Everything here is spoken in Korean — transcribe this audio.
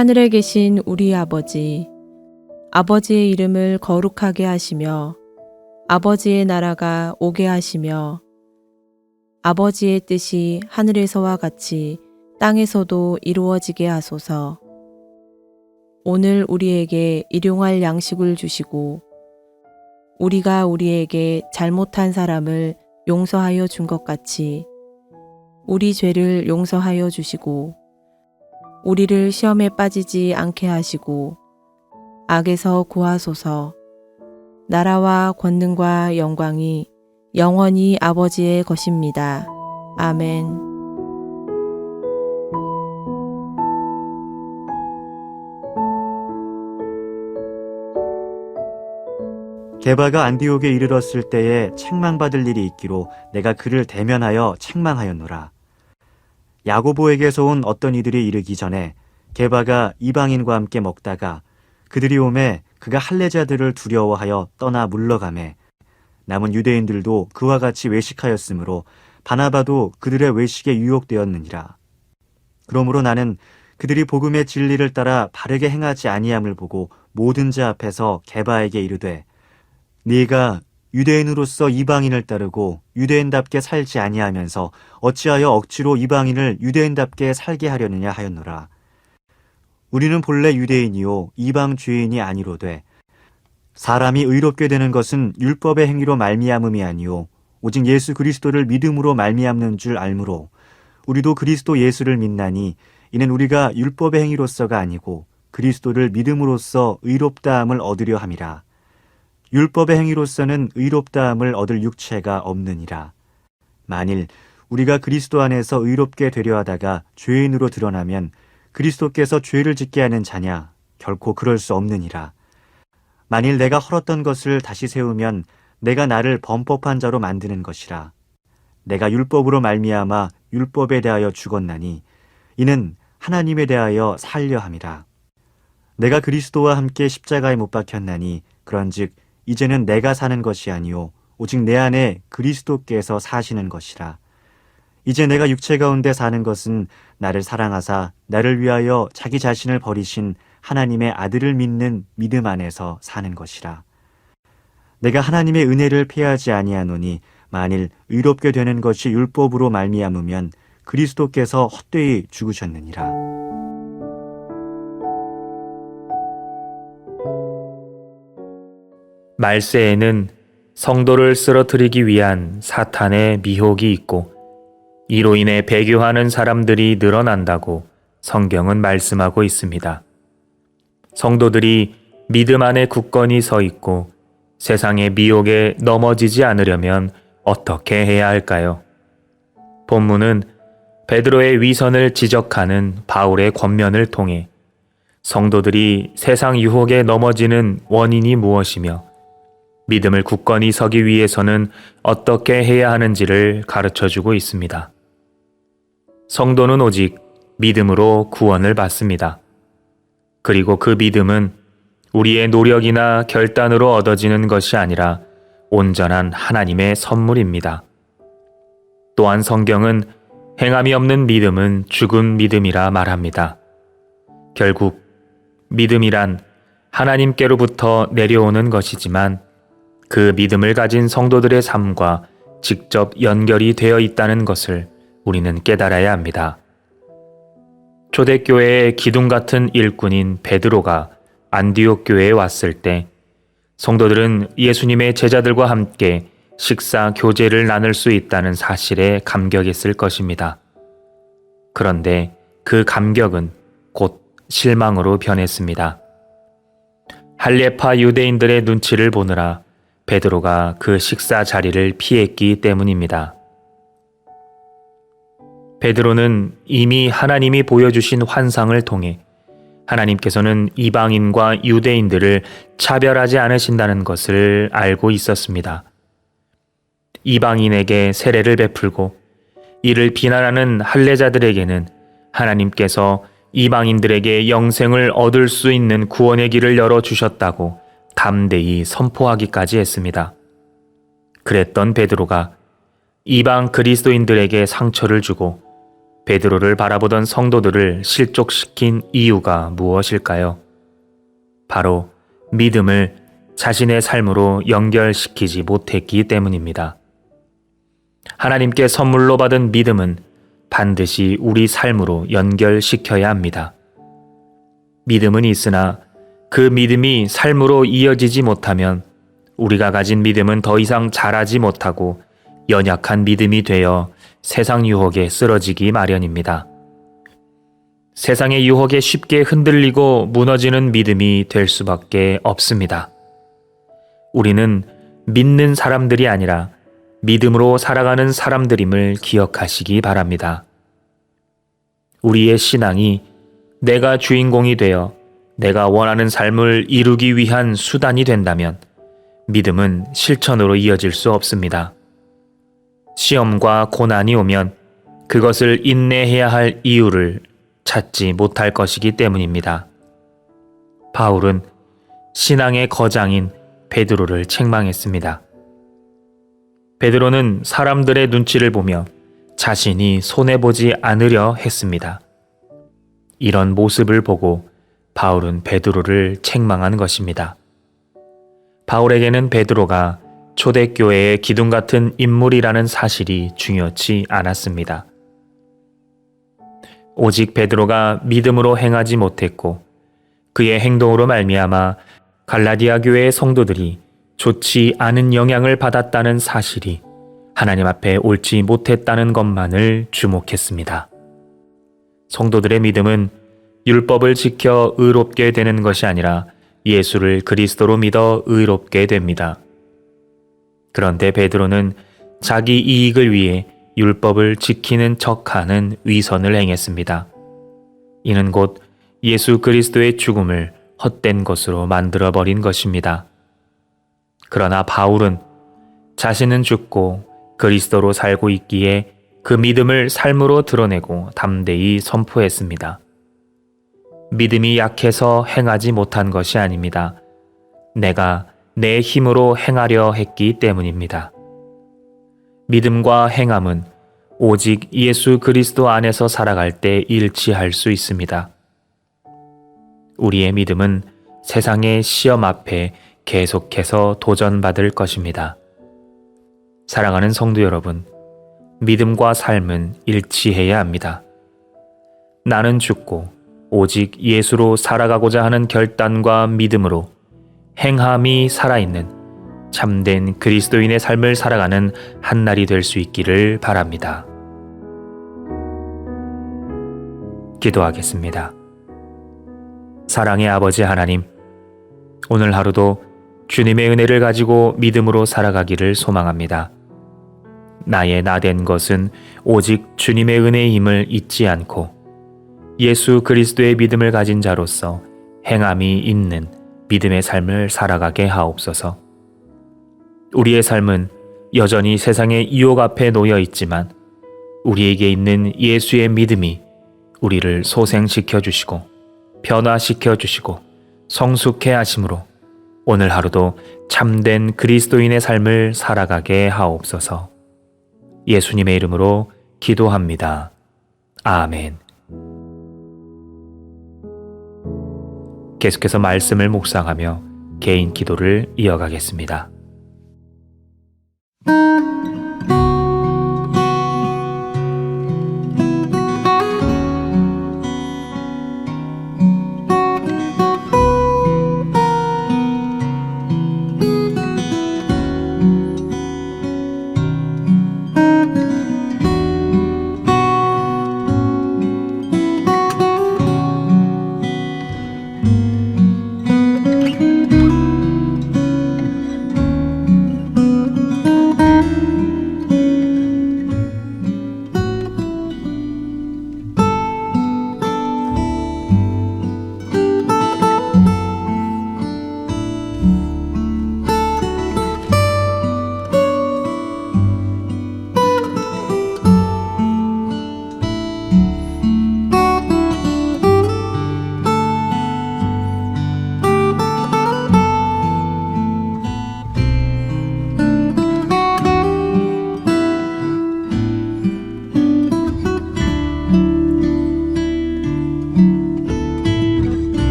하늘에 계신 우리 아버지, 아버지의 이름을 거룩하게 하시며 아버지의 나라가 오게 하시며 아버지의 뜻이 하늘에서와 같이 땅에서도 이루어지게 하소서. 오늘 우리에게 일용할 양식을 주시고 우리가 우리에게 잘못한 사람을 용서하여 준 것 같이 우리 죄를 용서하여 주시고 우리를 시험에 빠지지 않게 하시고 악에서 구하소서. 나라와 권능과 영광이 영원히 아버지의 것입니다. 아멘. 게바가 안디옥에 이르렀을 때에 책망받을 일이 있기로 내가 그를 대면하여 책망하였노라. 야고보에게서 온 어떤 이들이 이르기 전에 게바가 이방인과 함께 먹다가 그들이 오매 그가 할례자들을 두려워하여 떠나 물러가매 남은 유대인들도 그와 같이 외식하였으므로 바나바도 그들의 외식에 유혹되었느니라. 그러므로 나는 그들이 복음의 진리를 따라 바르게 행하지 아니함을 보고 모든 자 앞에서 게바에게 이르되 네가 유대인으로서 이방인을 따르고 유대인답게 살지 아니하면서 어찌하여 억지로 이방인을 유대인답게 살게 하려느냐 하였노라. 우리는 본래 유대인이요 이방 죄인이 아니로되 사람이 의롭게 되는 것은 율법의 행위로 말미암음이 아니요 오직 예수 그리스도를 믿음으로 말미암는 줄 알므로 우리도 그리스도 예수를 믿나니 이는 우리가 율법의 행위로서가 아니고 그리스도를 믿음으로써 의롭다함을 얻으려 함이라. 율법의 행위로서는 의롭다함을 얻을 육체가 없느니라. 만일 우리가 그리스도 안에서 의롭게 되려 하다가 죄인으로 드러나면 그리스도께서 죄를 짓게 하는 자냐? 결코 그럴 수 없느니라. 만일 내가 헐었던 것을 다시 세우면 내가 나를 범법한 자로 만드는 것이라. 내가 율법으로 말미암아 율법에 대하여 죽었나니 이는 하나님에 대하여 살려 함이라. 내가 그리스도와 함께 십자가에 못 박혔나니 그런즉 이제는 내가 사는 것이 아니요 오직 내 안에 그리스도께서 사시는 것이라. 이제 내가 육체 가운데 사는 것은 나를 사랑하사 나를 위하여 자기 자신을 버리신 하나님의 아들을 믿는 믿음 안에서 사는 것이라. 내가 하나님의 은혜를 패하지 아니하노니 만일 의롭게 되는 것이 율법으로 말미암으면 그리스도께서 헛되이 죽으셨느니라. 말세에는 성도를 쓰러뜨리기 위한 사탄의 미혹이 있고 이로 인해 배교하는 사람들이 늘어난다고 성경은 말씀하고 있습니다. 성도들이 믿음 안에 굳건히 서 있고 세상의 미혹에 넘어지지 않으려면 어떻게 해야 할까요? 본문은 베드로의 위선을 지적하는 바울의 권면을 통해 성도들이 세상 유혹에 넘어지는 원인이 무엇이며 믿음을 굳건히 서기 위해서는 어떻게 해야 하는지를 가르쳐주고 있습니다. 성도는 오직 믿음으로 구원을 받습니다. 그리고 그 믿음은 우리의 노력이나 결단으로 얻어지는 것이 아니라 온전한 하나님의 선물입니다. 또한 성경은 행함이 없는 믿음은 죽은 믿음이라 말합니다. 결국 믿음이란 하나님께로부터 내려오는 것이지만 그 믿음을 가진 성도들의 삶과 직접 연결이 되어 있다는 것을 우리는 깨달아야 합니다. 초대교회의 기둥 같은 일꾼인 베드로가 안디옥 교회에 왔을 때 성도들은 예수님의 제자들과 함께 식사 교제를 나눌 수 있다는 사실에 감격했을 것입니다. 그런데 그 감격은 곧 실망으로 변했습니다. 할례파 유대인들의 눈치를 보느라 베드로가 그 식사 자리를 피했기 때문입니다. 베드로는 이미 하나님이 보여주신 환상을 통해 하나님께서는 이방인과 유대인들을 차별하지 않으신다는 것을 알고 있었습니다. 이방인에게 세례를 베풀고 이를 비난하는 할례자들에게는 하나님께서 이방인들에게 영생을 얻을 수 있는 구원의 길을 열어주셨다고 담대히 선포하기까지 했습니다. 그랬던 베드로가 이방 그리스도인들에게 상처를 주고 베드로를 바라보던 성도들을 실족시킨 이유가 무엇일까요? 바로 믿음을 자신의 삶으로 연결시키지 못했기 때문입니다. 하나님께 선물로 받은 믿음은 반드시 우리 삶으로 연결시켜야 합니다. 믿음은 있으나 그 믿음이 삶으로 이어지지 못하면 우리가 가진 믿음은 더 이상 자라지 못하고 연약한 믿음이 되어 세상 유혹에 쓰러지기 마련입니다. 세상의 유혹에 쉽게 흔들리고 무너지는 믿음이 될 수밖에 없습니다. 우리는 믿는 사람들이 아니라 믿음으로 살아가는 사람들임을 기억하시기 바랍니다. 우리의 신앙이 내가 주인공이 되어 내가 원하는 삶을 이루기 위한 수단이 된다면 믿음은 실천으로 이어질 수 없습니다. 시험과 고난이 오면 그것을 인내해야 할 이유를 찾지 못할 것이기 때문입니다. 바울은 신앙의 거장인 베드로를 책망했습니다. 베드로는 사람들의 눈치를 보며 자신이 손해보지 않으려 했습니다. 이런 모습을 보고 바울은 베드로를 책망한 것입니다. 바울에게는 베드로가 초대교회의 기둥 같은 인물이라는 사실이 중요치 않았습니다. 오직 베드로가 믿음으로 행하지 못했고 그의 행동으로 말미암아 갈라디아 교회의 성도들이 좋지 않은 영향을 받았다는 사실이 하나님 앞에 옳지 못했다는 것만을 주목했습니다. 성도들의 믿음은 율법을 지켜 의롭게 되는 것이 아니라 예수를 그리스도로 믿어 의롭게 됩니다. 그런데 베드로는 자기 이익을 위해 율법을 지키는 척하는 위선을 행했습니다. 이는 곧 예수 그리스도의 죽음을 헛된 것으로 만들어버린 것입니다. 그러나 바울은 자신은 죽고 그리스도로 살고 있기에 그 믿음을 삶으로 드러내고 담대히 선포했습니다. 믿음이 약해서 행하지 못한 것이 아닙니다. 내가 내 힘으로 행하려 했기 때문입니다. 믿음과 행함은 오직 예수 그리스도 안에서 살아갈 때 일치할 수 있습니다. 우리의 믿음은 세상의 시험 앞에 계속해서 도전받을 것입니다. 사랑하는 성도 여러분, 믿음과 삶은 일치해야 합니다. 나는 죽고 오직 예수로 살아가고자 하는 결단과 믿음으로 행함이 살아있는 참된 그리스도인의 삶을 살아가는 한날이 될 수 있기를 바랍니다. 기도하겠습니다. 사랑의 아버지 하나님, 오늘 하루도 주님의 은혜를 가지고 믿음으로 살아가기를 소망합니다. 나의 나된 것은 오직 주님의 은혜의 힘을 잊지 않고 예수 그리스도의 믿음을 가진 자로서 행함이 있는 믿음의 삶을 살아가게 하옵소서. 우리의 삶은 여전히 세상의 유혹 앞에 놓여 있지만 우리에게 있는 예수의 믿음이 우리를 소생시켜 주시고 변화시켜 주시고 성숙해 하심으로 오늘 하루도 참된 그리스도인의 삶을 살아가게 하옵소서. 예수님의 이름으로 기도합니다. 아멘. 계속해서 말씀을 묵상하며 개인 기도를 이어가겠습니다.